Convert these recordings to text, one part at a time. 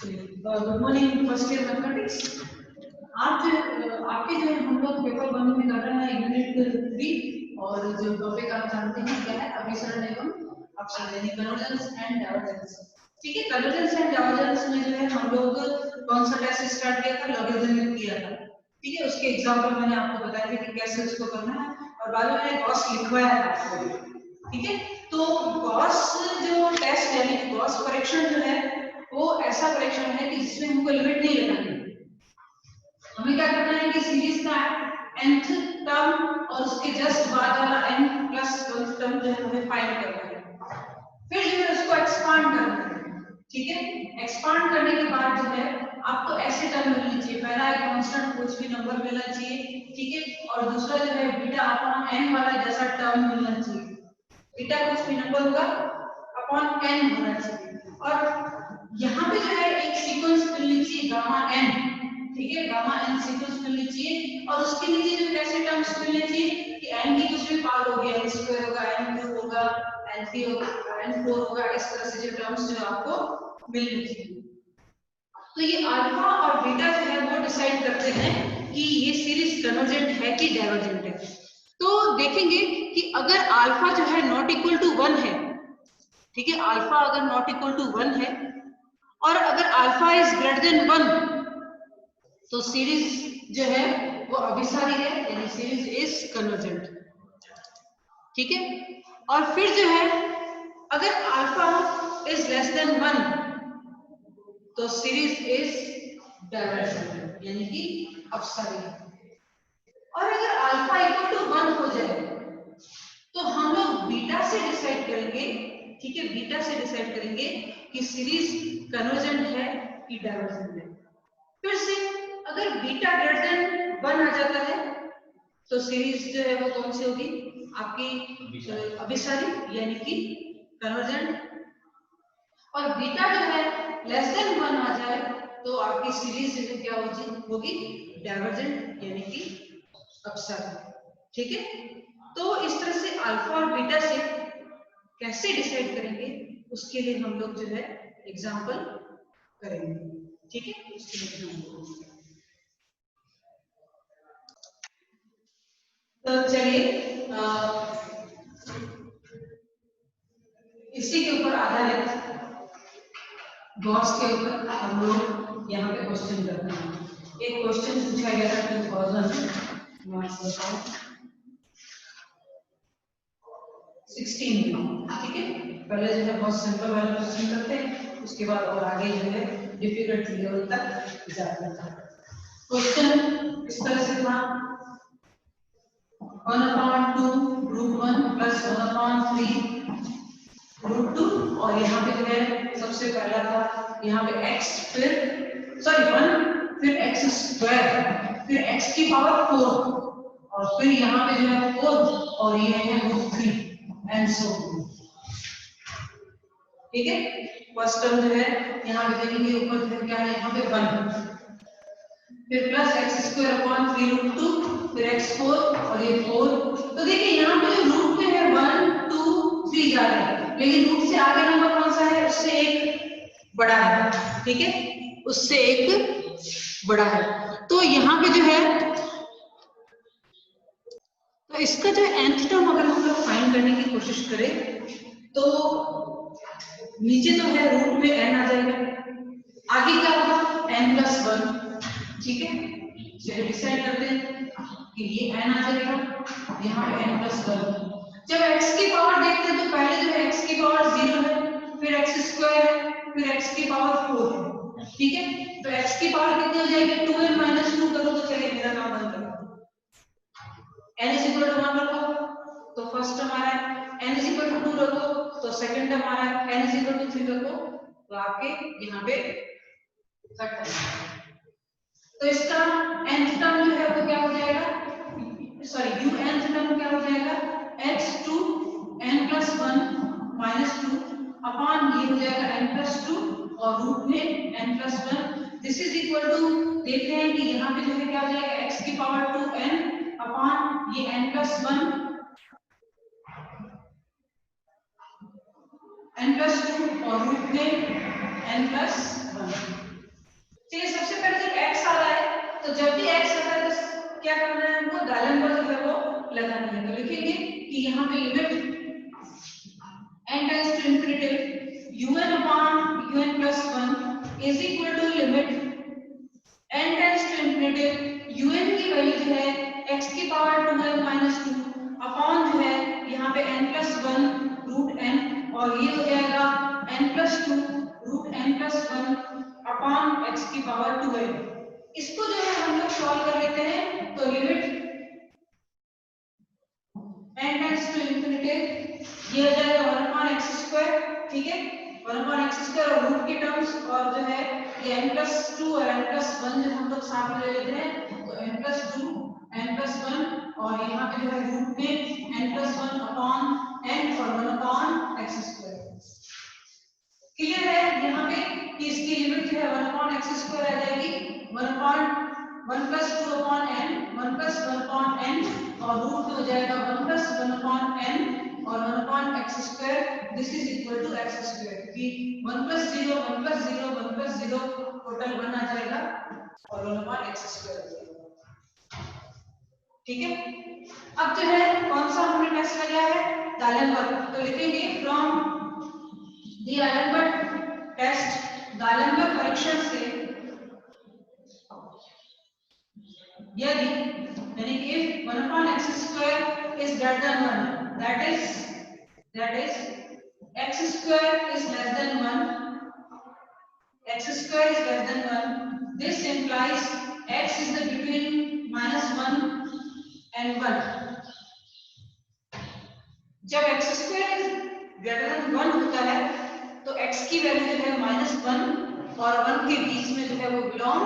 Good morning first year mathematics. आज आपके जो है हम लोग पेपर 1 में कर रहे हैं यूनिट 3 और जो टॉपिक आप जानते हैं क्या है अभिसरण एवं अपसरण यानी कन्वर्जेंस एंड डाइवर्जेंस। ठीक है, कन्वर्जेंस एंड डाइवर्जेंस में जो है हम लोग कौन सा टेस्ट स्टार्ट किया था, लॉगरिथमिक किया था। ठीक है, उसके एग्जांपल मैंने आपको बताया था कि कैसे उसको करना है और बाद में मैंने गॉस लिखवाया है आपको। ठीक है, तो गॉस जो टेस्ट यानी गॉस करेक्शन जो है वो ऐसा करेक्शन है कि जिसमें हमको लिमिट नहीं लगानी है। हमें क्या करना है कि सीरीज का nth टर्म और उसके जस्ट बाद वाला n प्लस 1th टर्म जो है हमें फाइंड करना है। फिर जो है उसको एक्सपांड करना है। ठीक है, एक्सपांड करने के बाद जो है आपको ऐसे टर्म मिलने चाहिए, पहला एक कांस्टेंट कुछ भी नंबर मिलना चाहिए। ठीक है, और दूसरा जो है बीटा अपॉन n वाला जैसा टर्म मिलना चाहिए। बीटा कुछ भी नंबर होगा अपॉन n होना चाहिए और यहाँ पे जो है एक सीक्वेंस मिलनी चाहिए गामा n। ठीक है, गामा n सीक्वेंस मिलनी चाहिए और उसके नीचे जो कैसे टर्म्स मिलने चाहिए कि n की कुछ भी पावर होगी, n स्क्वायर होगा, n क्यूब होगा, n 3 होगा, n 4 होगा, इस तरह से जो टर्म्स जो आपको मिलनी चाहिए। तो ये अल्फा और बीटा जो है वो डिसाइड करते हैं कि ये सीरीज कन्वर्जेंट है कि डाइवर्जेंट है। तो देखेंगे कि अगर अल्फा जो है नॉट इक्वल टू 1 है, ठीक है, अल्फा अगर नॉट इक्वल टू 1 है और अगर अल्फा इज ग्रेटर देन 1 तो सीरीज जो है वो अभिसारी है यानी सीरीज इज कन्वर्जेंट। ठीक है, और फिर जो है अगर अल्फा इज लेस देन 1 तो सीरीज इज डाइवर्जेंट यानी कि अपसारी है। और अगर अल्फा इक्वल टू 1 हो जाए तो हम लोग बीटा से डिसाइड करेंगे। ठीक है, बीटा से डिसाइड करेंगे कि सीरीज कन्वर्जेंट है कि डाइवर्जेंट है। फिर से अगर बीटा ग्रेटर देन 1 आ जाता है तो सीरीज जो है वो कौन सी होगी आपकी अभिसारी यानी कि कन्वर्जेंट। और बीटा जो है लेस देन 1 आ जाए तो आपकी सीरीज जो है क्या होगी डाइवर्जेंट यानी कि अपसारी। ठीक है, तो इस तरह से अल्फा और बीटा से कैसे डिसाइड करेंगे उसके लिए हम लोग जो है एग्जांपल करेंगे। ठीक है, उसके लिए तो चलिए इसी के ऊपर आधारित गॉस के ऊपर हम लोग यहाँ पे क्वेश्चन करते हैं। एक क्वेश्चन पूछा गया था 2016 में। ठीक है, पहले जो है बहुत सिंपल वाला क्वेश्चन करते हैं, उसके बाद और आगे जो है डिफिकल्ट लेवल तक जाते हैं। क्वेश्चन इस तरह से था 1/2 रूट 1 प्लस 1/3 रूट 2 और यहाँ पे जो है सबसे पहला था यहाँ पे x फिर 1 फिर x स्क्वायर फिर x की पावर 4 और फिर यहाँ पे जो है 4 और ये है रूट 3 एंड सो। ठीक है, फर्स्ट टर्म जो है यहाँ पे देखेंगे ऊपर जो है क्या है यहाँ पे 1 फिर plus x square upon 3 root 2 फिर x4 और ये 4। तो देखिए यहाँ पे जो रूट में है 1 2 3 जा रहा है लेकिन रूट से आगे नंबर कौन सा है, उससे एक बड़ा है। ठीक है, उससे एक बड़ा है। तो यहाँ पे जो है तो इसका जो nth टर्म अगर हम लोग फाइंड करने की कोशिश करें तो नीचे तो है रूट में n आ जाएगा, आगे क्या होगा n प्लस 1। ठीक है, चलिए डिसाइड करते हैं कि ये n आ जाएगा, यहाँ पे n प्लस 1। जब x की पावर देखते हैं तो पहले जो है x की पावर 0 है फिर x स्क्वायर है फिर x की पावर 4 है। ठीक है, तो x की पावर कितनी हो जाएगी 2n माइनस 2 करो तो चलिए मेरा काम बंद करो, n इज इक्वल टू 1 रखो तो फर्स्ट टर्म आ रहा है, n इज इक्वल टू 2 रखो तो सेकंड टर्म आ रहा है, n इज इक्वल टू 3 रखो तो आपके यहाँ पे थर्ड टर्म। तो इसका nth टर्म जो है वो क्या हो जाएगा, सॉरी u nth टर्म क्या हो जाएगा x2 n plus 1 minus 2 upon ये हो जाएगा n प्लस 2 और रूट में n plus 1। This is equal to देखते हैं कि यहाँ पे जो है क्या हो जाएगा x की पावर 2n अपॉन ये n प्लस 1 n+2 और रूट में n+1। चलिए सबसे पहले जब x आ रहा है तो जब भी x आता है तो क्या करना है हमको गालन जो है वो लगानी है। तो लिखेंगे कि यहाँ पे limit n tends to infinitive un upon un+1 is equal to limit n tends to infinitive un की वैल्यू जो है x की पावर 2n-2 अपॉन जो है यहाँ पे n+1 रूट n और ये हो जाएगा n+2 root n+1 upon x की पावर 2n। इसको जो है हम लोग सॉल्व कर लेते हैं तो limit n tends to infinitive ये हो जाएगा 1/x², ठीक है 1/x² और रूट की टर्म्स और जो है ये n+2 और n+1 जो हम लोग साथ में ले लेते हैं तो n+2 n+1 और यहाँ पे जो है रूट में n+1 अपॉन n और 1/x²। क्लियर है यहाँ पे कि इसकी लिमिट जो है 1/x² आ जाएगी 1/1+2 अपॉन n 1+1/n और रूट हो जाएगा 1+1/n और 1/x²। This is equal to x² क्योंकि 1+0 1+0 1+0 टोटल 1 आ जाएगा और 1/x² आ जाएगा। ठीक है अब जो है कौन सा हमने टेस्ट लिया है गालेनबर्ग। तो लिखेंगे फ्रॉम द गालेनबर्ग टेस्ट गालेनबर्ग परीक्षण से यदि यानी कि if 1/x² is greater than 1 that is x² is less than 1 x² is less than 1 this implies x is the between -1 and 1। जब x² is greater than 1 होता है तो x की वैल्यू जो है -1 और 1 के बीच में जो है वो बिलोंग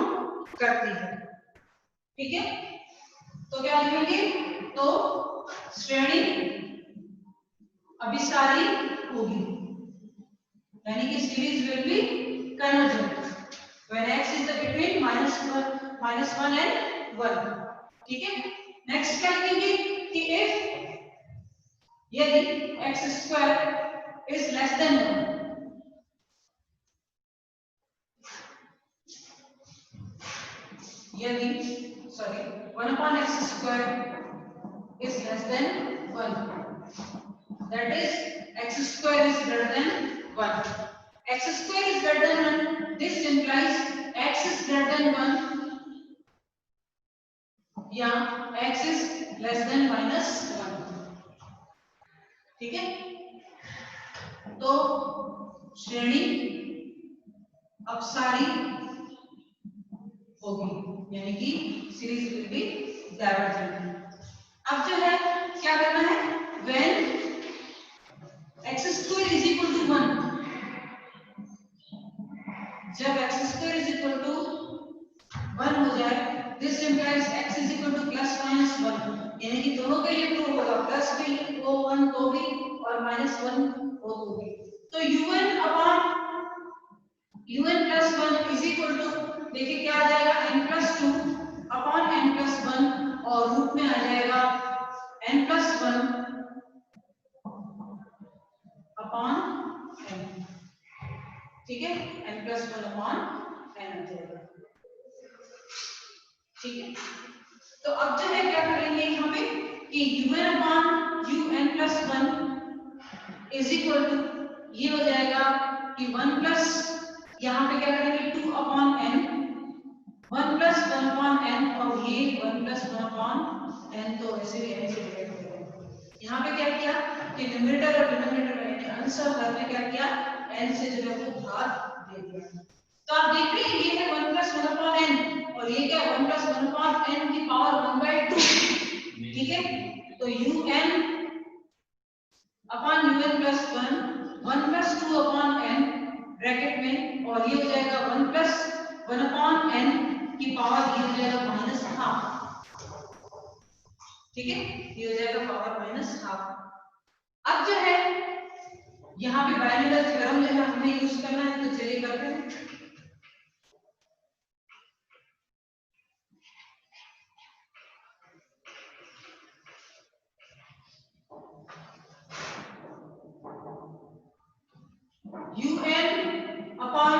करती है। ठीक है तो क्या लिखेंगे तो श्रेणी अभिसारी होगी यानी कि series will be convergent when x is the between -1 and 1। ठीक है नेक्स्ट क्या लिखेंगे कि इफ यदि x² is less than 1 यदि 1/x² is less than 1 that is x² is greater than 1 x² is greater than 1 this implies x is greater than 1 या x is less than -1। ठीक है तो श्रेणी अपसारी होगी यानी कि सीरीज विल बी डाइवर्जेंट। अब जो है क्या करना है when x² is equal to 1 जब x² is equal to 1 हो जाए this implies x is equal to +-1 यानी कि दोनों के लिए ट्रू होगा प्लस भी वो 1 तो भी और -1 वो तो भी। तो un+1 is equal to देखिए क्या आ जाएगा n+2 अपॉन n+1 और रूट में आ जाएगा n+1 अपॉन n। ठीक है n+1 अपॉन n आ जाएगा। ठीक है तो अब जो है क्या करेंगे यहाँ पे कि un+1 इज इक्वल टू ये हो जाएगा कि 1 प्लस यहाँ पे क्या करेंगे 2 अपॉन n 1+1 अपॉन n और ये 1+1 अपॉन n तो ऐसे भी n से डिवाइड हो जाएगा। यहाँ पे क्या किया कि न्यूमरेटर और डिनोमिनेटर में यानी आंसर हर में क्या किया n से जो है वो घात दे दिया। तो आप देख रहे हैं ये है 1+1 अपॉन n और ये क्या 1+1 अपॉन n की पावर 1/2। ठीक है तो un upon un+1 1+2 upon n bracket में और ये हो जाएगा 1+1 अपॉन n की पावर ये हो जाएगा -12। ठीक है ये हो जाएगा पावर -12। अब जो है यहाँ पे बायनोमियल थ्योरम जो है हमें यूज करना है तो चलिए करते हैं। un upon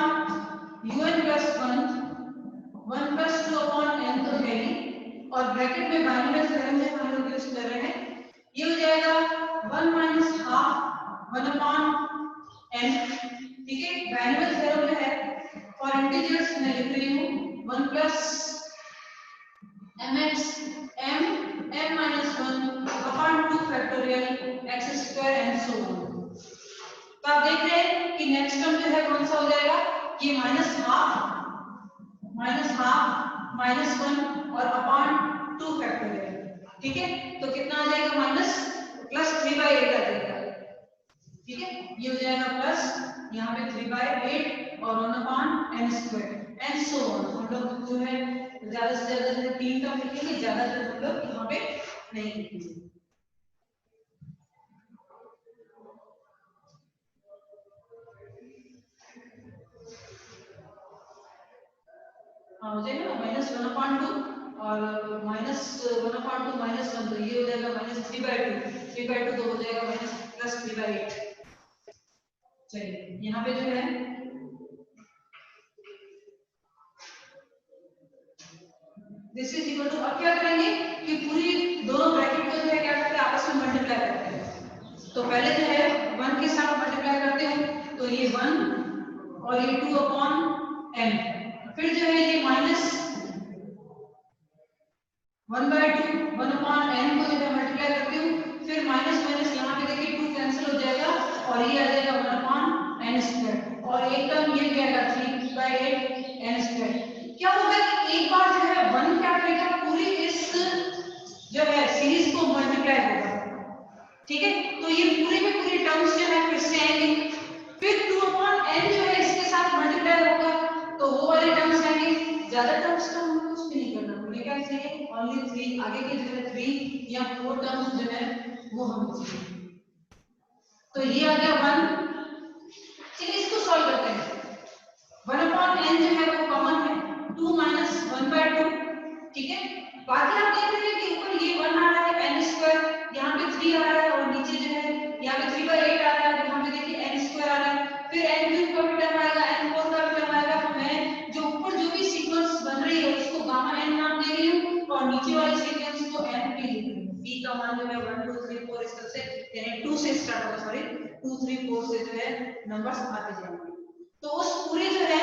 un plus 1 plus 2 upon n तो है ही, और ब्रैकेट में बाइनरी थ्योरम में हम लोग यूज कर रहे हैं, ये हो जाएगा 1 माइनस हाफ 1 अपॉन n। ठीक है, बाइनरी थ्योरम में है फॉर इंटीजर्स मैं लिख रही हूँ 1 plus mx m n minus 1 upon 2 factorial x square and so on। तो आप देख रहे हैं कि नेक्स्ट टर्म जो है कौन सा हो जाएगा, ये माइनस हाफ माइनस 1 और अपॉन 2 फैक्टोरियल। ठीक है, तो कितना आ जाएगा, माइनस प्लस 3/8 आ जाएगा। ठीक है, ये हो जाएगा प्लस यहाँ पे 3/8 और 1 upon n square and so on. हम लोग जो है ज्यादा से ज्यादा 3 टर्म लिखेंगे, ज्यादातर हम लोग यहाँ पे नहीं लिखेंगे। हो जाएगा माइनस 1/2 और माइनस 1/2 माइनस 1, तो ये हो जाएगा माइनस 3/2 तो हो जाएगा माइनस प्लस 3/8। चलिए यहाँ पे जो है दिस इज इक्वल टू, अब क्या करेंगे कि पूरी दोनों ब्रैकेट को जो है क्या करते हैं, आपस में मल्टीप्लाई करते हैं। तो पहले जो है 1 के साथ मल्टीप्लाई करते हैं, तो ये 1 और ये 2 अपॉन n, फिर जो है ये माइनस 1/2 1 अपॉन n को जो है मल्टीप्लाई करती हूँ, फिर माइनस माइनस यहाँ पे देखिए 2 कैंसिल हो जाएगा और ये आ जाएगा 1 अपॉन n स्क्वायर, और एक टर्म ये भी आएगा 3/8 n स्क्वायर। क्या होगा कि एक बार जो है 1 क्या करेगा, पूरी इस जो है सीरीज को मल्टीप्लाई होगा। ठीक है, तो ये पूरी में पूरी टर्म्स जो है फिर से आएंगे, फिर 2 अपॉन n जो है इसके साथ मल्टीप्लाई होगा, तो वो वाले टर्म्स आएंगे। ज्यादा टर्म्स का हम कुछ भी नहीं करना, हमें क्या चाहिए, ओनली 3, आगे के जो है 3 या 4 टर्म्स जो है वो हम चाहिए। तो ये आ गया 1। चलिए इसको सॉल्व करते हैं। 1 अपॉन n जो है वो कॉमन है, 2 माइनस 1/2। ठीक है, बाकी आप देख रहे हैं कि ऊपर ये 1 आ रहा है n स्क्वायर, यहाँ पे 3 आ रहा है, और नीचे जो है यहाँ पे 3/8 आ रहा है, यहाँ पे देखिए n स्क्वायर आ रहा है, फिर n क्यूब का भी टर्म आएगा, n फोर का भी टर्म आएगा। तो मैं जो ऊपर जो भी सीक्वेंस बन रही है उसको गामा n नाम दे रही हूँ, और नीचे वाले सीक्वेंस को n p लिख रही हूँ। p का मान जो है 1 2 3 4 इस तरह से, यानी 2 से स्टार्ट होगा, सॉरी 2 3 4 से जो है नंबर्स आते जाएंगे। तो उस पूरे जो है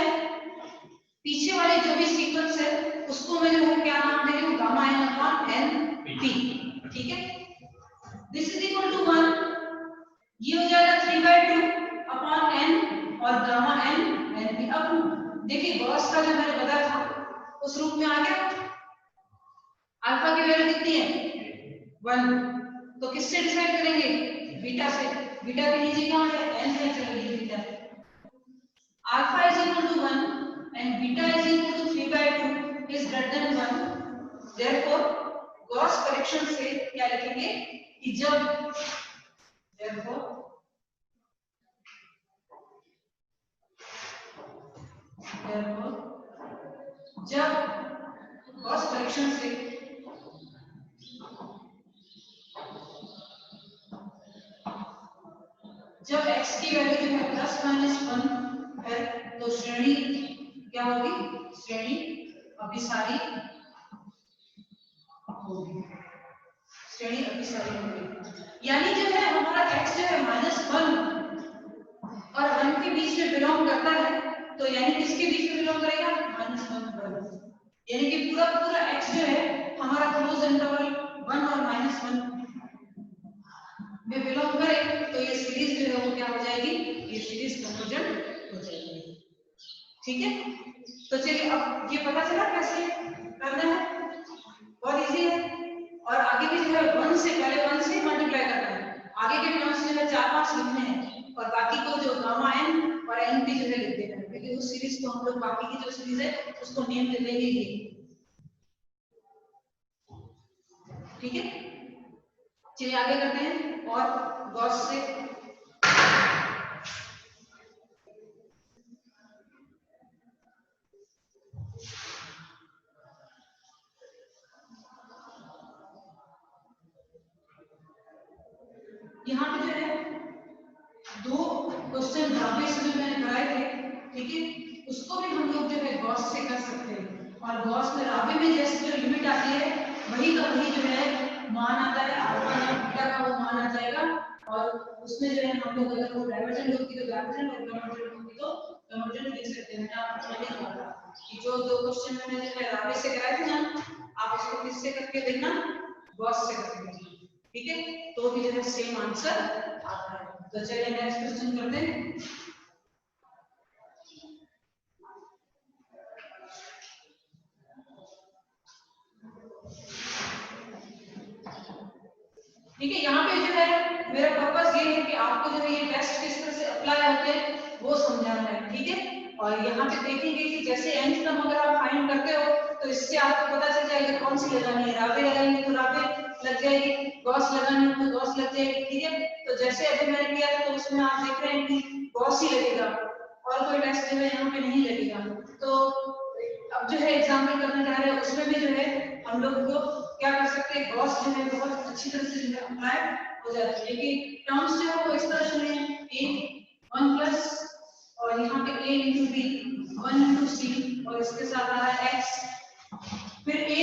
पीछे वाले जो भी सीक्वेंस है उसको मैं जो है क्या नाम दे रही हूँ, gamma n upon n p। ठीक है, दिस इज इक्वल टू 1, ये हो जाएगा 3/2 अपॉन n और गामा n n p। अब देखिए गॉस का जो मैंने बताया था उस रूप में आ गया। अल्फा की वैल्यू कितनी है, 1, तो किससे डिसाइड करेंगे, बीटा से। बीटा के नीचे कहाँ है, n है, चलो ये बीटा है। Alpha is equal to 1 and beta is equal to 3/2 is greater than 1. Therefore, Gauss correction से क्या लिखेंगे कि जब जब Gauss correction से जब x की वैल्यू जो है प्लस माइनस 1 है, तो श्रेणी क्या होगी, श्रेणी अभिसारी होगी, श्रेणी अभिसारी होगी। यानी जो है हमारा x जो है -1 और 1 के बीच में बिलोंग करता है, तो यानी किसके बीच में बिलोंग करेगा, -1 यानी कि पूरा पूरा x जो है हमारा क्लोज इंटरवल 1 और -1 में बिलोंग करे, तो ये सीरीज जो है वो क्या हो जाएगी, ये सीरीज कन्वर्जेंट हो जाएगी। ठीक है, तो चलिए अब ये पता चला कैसे करना है, बहुत इजी है। और आगे भी जो है 1 से पहले 1 से मल्टीप्लाई करना है, आगे के टर्म्स जो है 4-5 लिखने हैं, और बाकी को जो गामा n और n p जो है लिख देना है, क्योंकि उस सीरीज को हम लोग बाकी की जो सीरीज है उसको नेम दे देंगे ये। ठीक है, चलिए आगे करते हैं और गॉस से यहाँ पे जो है दो क्वेश्चन राबे से जो मैंने कराए थे, ठीक है, उसको भी हम लोग जो है गॉस से कर सकते हैं। और गॉस में राबे में जैसे जो लिमिट आती है वही का वही जो है मान आता है, अल्फा या बीटा का वो मान आ जाएगा। और उसमें जो है हम लोग अगर वो डाइवर्जेंट होगी तो डाइवर्जेंट और कन्वर्जेंट होगी तो कन्वर्जेंट लिख सकते हैं। आप नहीं होगा कि जो दो क्वेश्चन मैंने जो है राबे से कराए थे ना, आप इसको किससे करके देखना, गॉस से करके देखना, ठीक है, तो भी जो है सेम आंसर आता है। तो चलिए नेक्स्ट क्वेश्चन करते हैं। ठीक है, यहाँ पे जो है मेरा पर्पस ये है कि आपको जो है ये टेस्ट किस तरह से अप्लाई होते हैं वो समझाना है, ठीक है। और यहाँ पे देखेंगे कि जैसे nth टर्म अगर आप फाइंड करते हो तो इससे आपको पता चल जाएगा कौन सी लगानी है। राबे लगाएंगे तो राबे लग जाएगी, गॉस लगानी है तो गॉस लग जाएगी, ठीक है। तो जैसे अभी मैंने किया था तो उसमें आप देख रहे हैं कि गॉस ही लगेगा और कोई टेस्ट जो है यहाँ पे नहीं लगेगा। तो अब जो है एग्जाम्पल करने जा रहे हैं उसमें भी जो है हम लोग को क्या कर सकते हैं, गॉस जो है बहुत अच्छी तरह से जो है अप्लाई हो जाती है। लेकिन टर्म्स जो है वो इस तरह चले हैं, a 1 प्लस और यहाँ पे a इंटू बी 1 इंटू सी और इसके साथ आ रहा है x, फिर a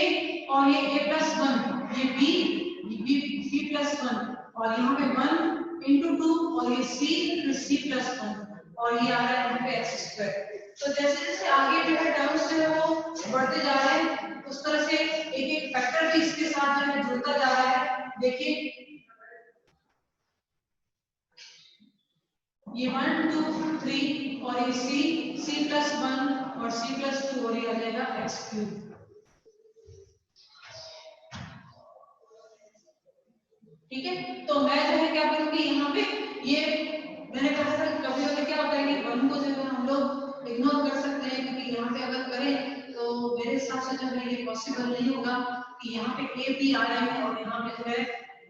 और ये a प्लस 1, ये b प्लस 1 और यहाँ पे 1 इंटू 2 और ये c फिर c प्लस 1 और ये आ रहा है यहाँ पे एक्स स्क्वायर। तो जैसे जैसे आगे जो है टर्म्स जो है वो बढ़ते जा रहे हैं उस तरह से एक एक फैक्टर भी इसके साथ जो है जुड़ता जा रहा है। देखिए ये 1 2 3 और ये c प्लस 1 और c प्लस 2 और ये आ जाएगा एक्स क्यूब। ठीक है, तो मैं जो है क्या करूंगी यहाँ पे, ये मैंने कहा था कभी कभी क्या होता है कि वन को जो है हम लोग इग्नोर कर सकते हैं क्योंकि यहाँ पे अगर करें तो मेरे हिसाब से जो है ये पॉसिबल नहीं होगा कि यहाँ पे ए भी आ रहे हैं और यहाँ पे जो है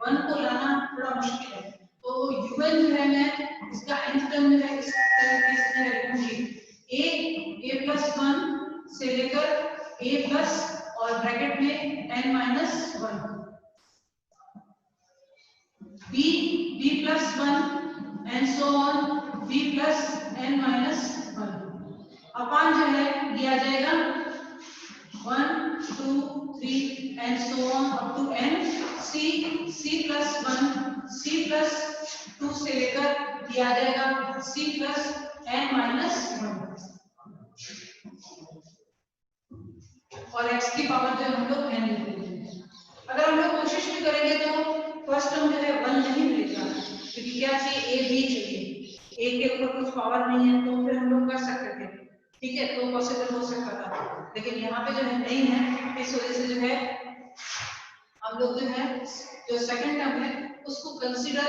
वन को लाना थोड़ा मुश्किल है। तो यूएन जो है मैं इसका nth टर्म जो है इस तरीके से लिखूंगी ए प्लस 1 से लेकर ए प्लस और ब्रैकेट में n minus 1, b plus 1 and so on b plus n minus 1 अपान जो है दिया जाएगा 1 2 3 and so on up to n c plus 1 c plus 2 से लेकर दिया जाएगा c plus n minus 1 और x की पावर जो हम लोग n लिख देंगे। अगर हम लोग कोशिश भी करेंगे तो फर्स्ट टर्म जो है 1 नहीं मिलेगा क्योंकि क्या चाहिए a भी चाहिए, a के ऊपर कुछ पावर नहीं है तो फिर हम लोग कर सकते थे, ठीक है, तो पॉसिबल हो सकता था। लेकिन यहाँ पे जो है नहीं है, इस वजह से जो है हम लोग जो है जो सेकंड टर्म है उसको कंसीडर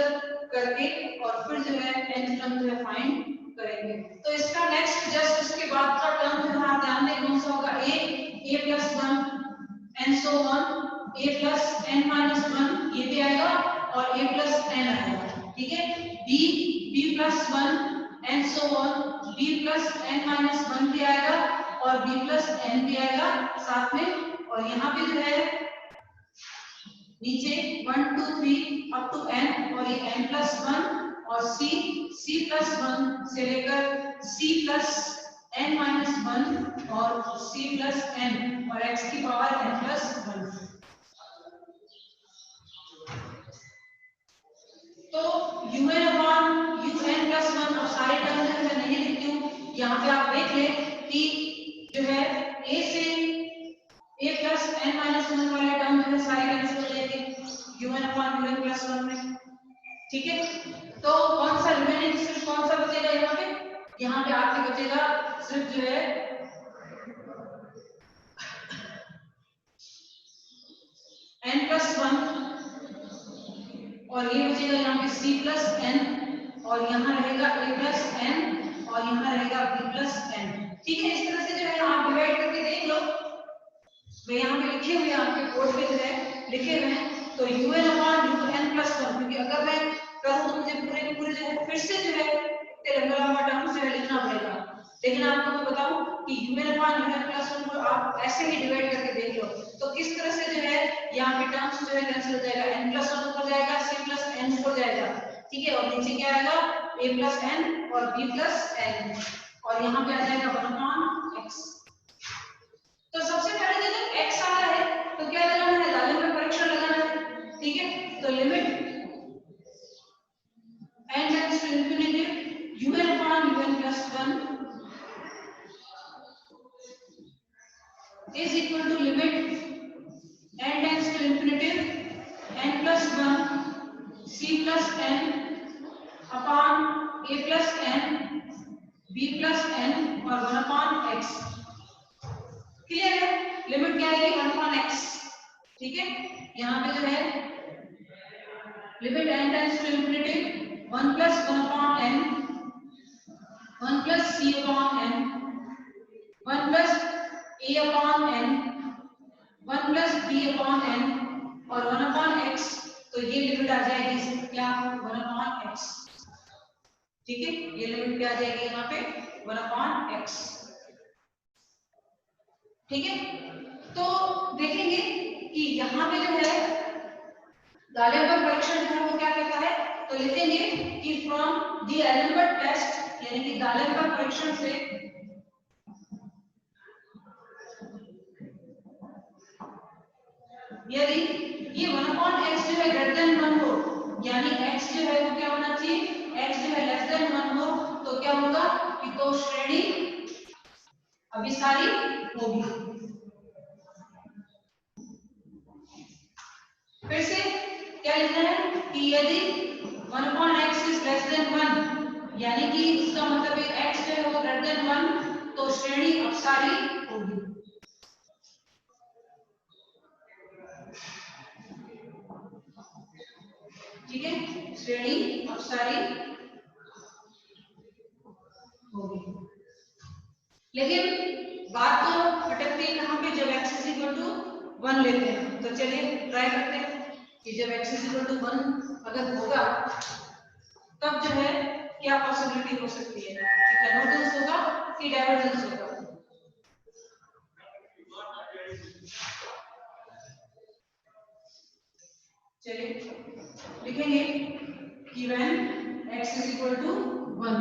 करके और फिर जो है nth टर्म जो है फाइंड करेंगे। तो इसका नेक्स्ट जस्ट इसके बाद का टर्म जो है आप ध्यान दें कौन सा होगा, a plus 1 and so on a plus n minus 1 ये भी आएगा और a प्लस n आएगा, ठीक है। b plus 1 and so on b plus n minus 1 भी आएगा और b प्लस n भी आएगा साथ में। और यहाँ पे जो है नीचे 1 2 3 अप टू n और ये n प्लस 1 और c प्लस 1 से लेकर c प्लस n माइनस 1 और c प्लस n और x की पावर n प्लस 1। तो un अपॉन un प्लस 1 और सारे टर्म जो मैं नहीं लिखती हूँ, यहाँ पे आप देख लें कि जो है a से a प्लस n माइनस 1 वाले टर्म जो है सारे कैंसिल हो जाएंगे un अपॉन un प्लस 1 में, ठीक है। तो कौन सा रिमेनिंग सिर्फ कौन सा बचेगा यहाँ पे आपके बचेगा सिर्फ जो है n प्लस 1 और ये बचेगा यहाँ पे c प्लस n और यहाँ रहेगा a प्लस n और यहाँ रहेगा b प्लस n, ठीक है। इस तरह से जो है आप डिवाइड करके देख लो, वे यहाँ पे लिखे हुए आपके बोर्ड पे जो है लिखे हुए हैं। तो un अपॉन un प्लस 1 क्योंकि अगर मैं करूँ तो मुझे पूरे के पूरे जो है फिर से जो है लंबा लंबा टर्म जो है लिखना पड़ेगा, लेकिन आपको मैं बताऊं कि un अपॉन un प्लस 1 को आप ऐसे ही डिवाइड करके देख लो तो किस तरह से जो है यहाँ पे टर्म्स जो है कैंसिल हो जाएगा, n प्लस 1 ऊपर जाएगा c प्लस n ऊपर जाएगा, ठीक है, और नीचे क्या आएगा a प्लस n और b प्लस n और यहाँ पे आ जाएगा 1 अपॉन x। तो सबसे पहले जब x आ रहा है तो क्या लगाना है, दालें पर परीक्षण लगाना है, ठीक है। तो limit n tends to infinity un upon un plus 1 is equal to limit n tends to infinity n plus 1 c plus n upon a plus n b plus n और 1 upon x। क्लियर है, limit क्या आएगी 1 upon x, ठीक है। यहाँ पे जो है limit n tends to infinity 1 plus 1 upon n 1 plus c upon n 1 plus a upon n 1 plus b upon n और 1 upon x। तो ये लिमिट आ जाएगी इसमें क्या 1 upon x, ठीक है। ये लिमिट क्या आ जाएगी यहाँ पे 1 upon x, ठीक है। तो देखेंगे कि यहाँ पे जो है गालेंबर परीक्षण जो है वो क्या कहता है, तो लिखेंगे कि फ्रॉम द एलेम्बर्ट टेस्ट यानी कि गालेंबर परीक्षण से यदि ये 1 upon x जो है ग्रेटर देन 1 हो, यानी x जो है वो क्या होना चाहिए, x जो है लेस देन 1 हो, तो क्या होगा कि तो श्रेणी अभिसारी होगी। फिर से क्या लिखना है कि यदि 1 upon x is less than 1 यानी कि इसका मतलब है x जो है वो ग्रेटर देन 1 तो श्रेणी अपसारी होगी। ठीक है, श्रेणी अपसारी होगी। लेकिन बात तो भटकती है कहां पे, जब x is equal to 1 लेते हैं। तो चलिए ट्राई करते हैं कि जब x is equal to 1 अगर होगा तब जो है क्या पॉसिबिलिटी हो सकती है कि कन्वर्जेंस होगा कि डाइवर्जेंस होगा। चलिए लिखेंगे कि when x is equal to 1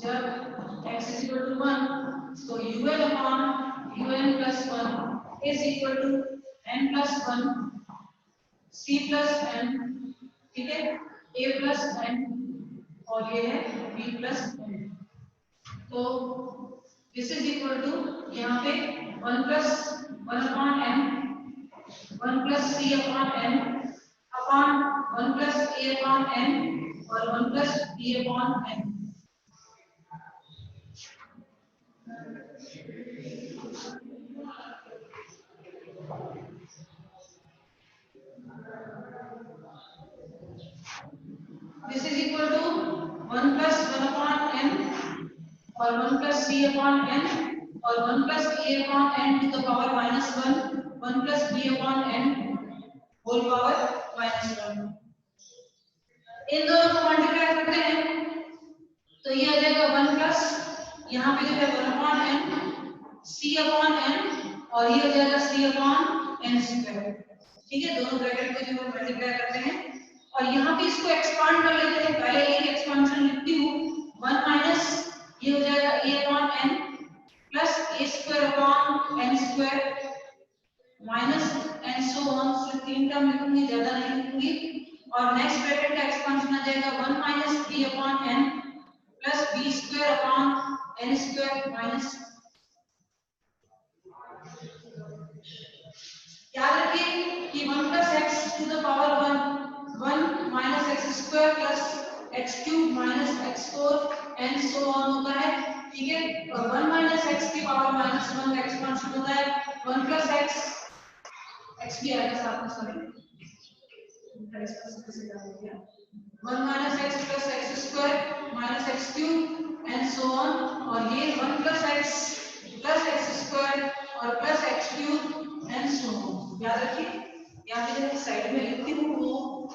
जब x is equal to 1 तो un upon un plus 1 is equal to n plus 1 c plus n, ठीक है, a plus n और ये है b plus n। तो दिस इज इक्वल टू यहाँ पे 1 plus 1 upon n 1 plus c upon n upon 1 plus a upon n और 1 plus b upon n। This is equal to 1 plus 1 upon n और 1 plus c upon n और 1 plus a upon n to the power minus 1 1 plus b upon n whole power minus 1। इन दोनों को multiply करते हैं तो ये आ जाएगा 1 plus यहाँ पे जो है 1 upon n c upon n और ये हो जाएगा c upon n स्क्वायर। ठीक है, दोनों ब्रैकेट को जो है मल्टीप्लाई करते हैं और यहाँ पे इसको एक्सपांड कर लेते हैं। पहले एक एक्सपांशन लिखती हूँ 1 माइनस ये हो जाएगा a upon n plus a square upon n square minus and so on. सिर्फ 3 टर्म लिखूंगी, ज्यादा नहीं लिखूंगी। और नेक्स्ट ब्रैकेट का एक्सपांशन आ जाएगा 1 minus b upon n plus b square upon n square minus. याद रखिए कि 1 plus x to the power 1 minus x square plus x cube minus x4 and so on होता है। ठीक है, और 1 माइनस x की पावर माइनस 1 का एक्सपांशन होता है 1 प्लस x भी आएगा साथ में, sorry 1 minus x plus x square minus x cube and so on. और ये 1 प्लस x स्क्वायर और plus x cube and so on. याद रखिए, यहाँ पे जो साइड में लिखती हूँ वो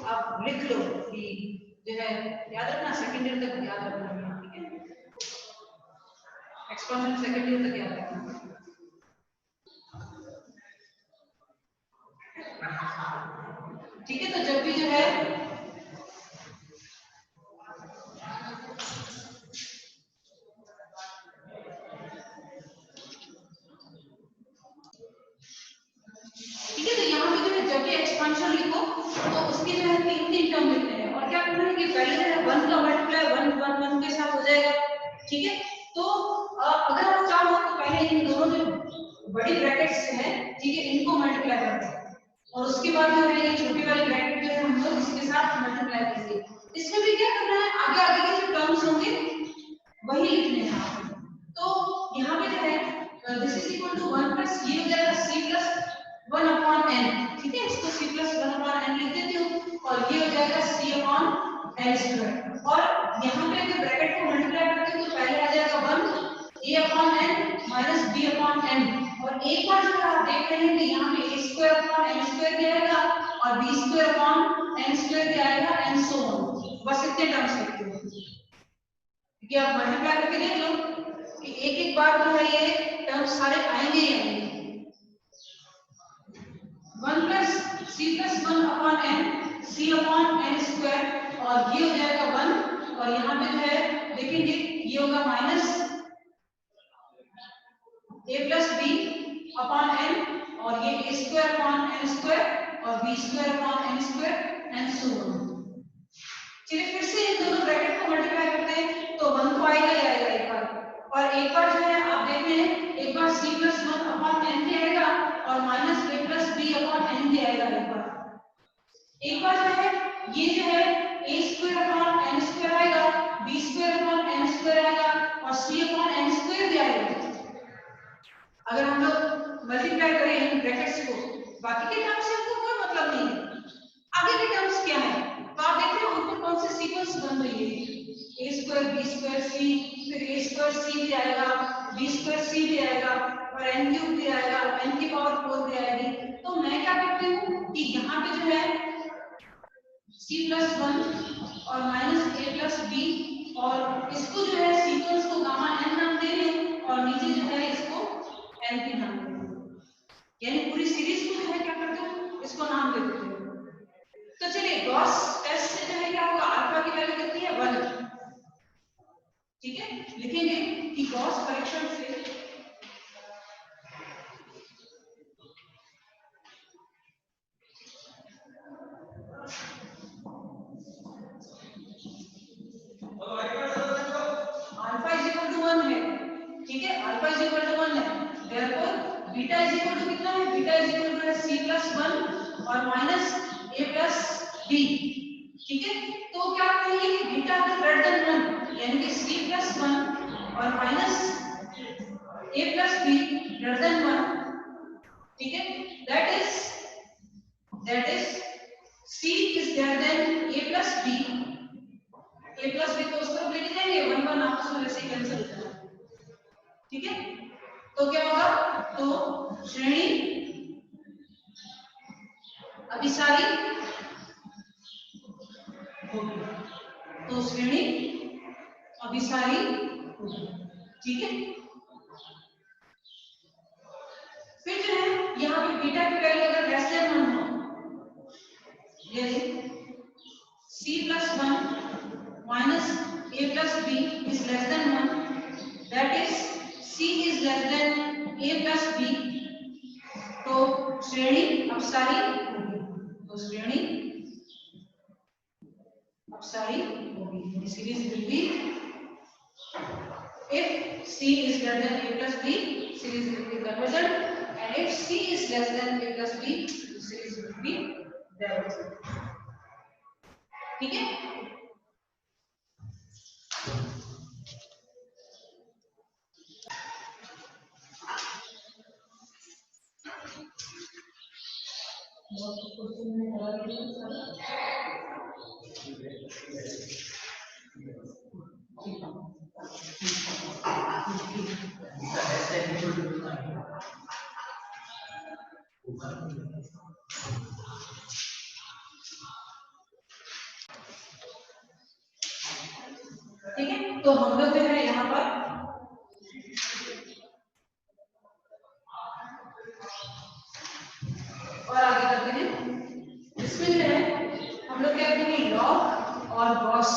आप लिख लो कि जो है याद रखना, सेकंड ईयर तक याद रखना है। ठीक है, एक्सपांशन सेकंड ईयर तक याद रखना। ठीक है, तो जब भी जो है ठीक है, तो यहाँ पे जो है जब भी एक्सपेंशन लिखो तो उसके जो है तीन टर्म लिखते हैं और क्या करना है कि पहले जो है 1 का मल्टीप्लाई 1 के साथ हो जाएगा। ठीक है, तो अगर आप चाहो तो पहले इन दोनों जो बड़ी ब्रैकेट्स हैं, ठीक है, इनको मल्टीप्लाई कर दो और उसके बाद जो है ये छोटी वाली ब्रैकेट जो है हम लोग इसके साथ मल्टीप्लाई करेंगे। इसमें भी क्या करना है, आगे आगे के जो टर्म्स होंगे वही लिखने हैं। तो यहाँ पे जो है this is equal to 1 plus ये हो जाएगा c प्लस 1 अपॉन n। ठीक है, इसको c प्लस 1 अपॉन n लिख देती हूँ और ये हो जाएगा c अपॉन n स्क्वायर। और यहाँ पे अगर ब्रैकेट को मल्टीप्लाई करते हैं तो पहले आ जाएगा 1 a upon n minus b upon n और एक बार जो आप देख रहे हैं कि यहाँ पे a square upon n square दिया आएगा और b square upon n square दिया आएगा एंड सो ऑन। बस इतने टर्म्स लिखते हो कि आप मल्टीप्लाई करके देख लो कि एक एक बार जो है ये टर्म्स सारे आएंगे या नहीं। 1 plus c plus 1 upon n c upon n square और ये हो जाएगा 1 और यहाँ पे जो है देखेंगे ये होगा minus a plus b upon n और ये a square upon n square और b square upon n square and so on. चलिए फिर से इन दोनों ब्रैकेट को मल्टीप्लाई करते हैं तो 1 तो आएगा ही आएगा एक बार और एक बार जो है आप देख रहे हैं एक बार c प्लस 1 अपॉन n भी आएगा और minus a plus b upon n भी आएगा एक बार जो है ये जो है a square upon n square आएगा b square upon n square आएगा और c अपॉन n स्क्वायर भी आएगा। अगर हम लोग मल्टीप्लाई करें इन ब्रैकेट्स को बाकी के टर्म्स से हमको कोई मतलब नहीं है, आगे के टर्म्स क्या है तो आप देखते हैं ऊपर कौन से सीक्वेंस बन रही है a square b square c फिर a स्क्वायर c भी आएगा b स्क्वायर c भी आएगा और n क्यूब भी आएगा n की पावर 4 भी आएगी। तो मैं क्या करती हूँ कि यहाँ पे जो है c प्लस 1 और माइनस a प्लस b और इसको जो है सीक्वेंस को गामा n नाम दे रही हूँ और नीचे जो है इसको n भी नाम दे रही हूँ, यानी पूरी सीरीज को जो है क्या करते हो इसको नाम दे देते हो। तो चलिए गॉस टेस्ट से जो है क्या होगा अल्फा की वैल्यू कितनी है 1। ठीक है, लिखेंगे कि गॉस परीक्षण से अल्फा इज इक्वल टू 1 है। ठीक है, अल्फा इज इक्वल टू 1 है, therefore beta is equal to कितना है, बीटा इज इक्वल टू है c प्लस 1 और माइनस a प्लस b। ठीक है, तो क्या करेंगे कि बीटा ग्रेटर देन 1 यानी कि c प्लस 1 और minus a plus b greater than 1। ठीक है, that is c is greater than a plus b। a plus b को उस तरफ लेके जाएंगे 1 1 आपस में वैसे ही कैंसिल हो जाएगा। ठीक है, तो क्या होगा, तो श्रेणी अभिसारी होगी, तो श्रेणी अभिसारी होगी। ठीक है, फिर जो है यहाँ पे बीटा की वैल्यू अगर लेस देन 1 हो यानी c plus 1 minus a plus b is less than 1 that is c is less than a plus b, तो श्रेणी अपसारी होगी, तो श्रेणी अपसारी होगी। Series will be if c is greater than a plus b series will be convergent and if c is less than a plus b series will be divergent। ठीक है, ठीक है, तो हम लोग जो है यहाँ पर और आगे करते हैं। लॉग और ग्रॉस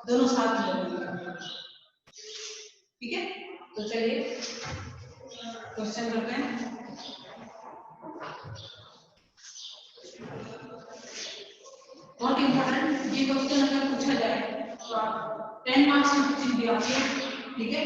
दोनों साथ में होगा। ठीक है, तो चलिए क्वेश्चन करते हैं। बहुत इंपॉर्टेंट ये क्वेश्चन अगर पूछा जाए तो आप 10 मार्क्स में पूछेंगे आपके, ठीक है।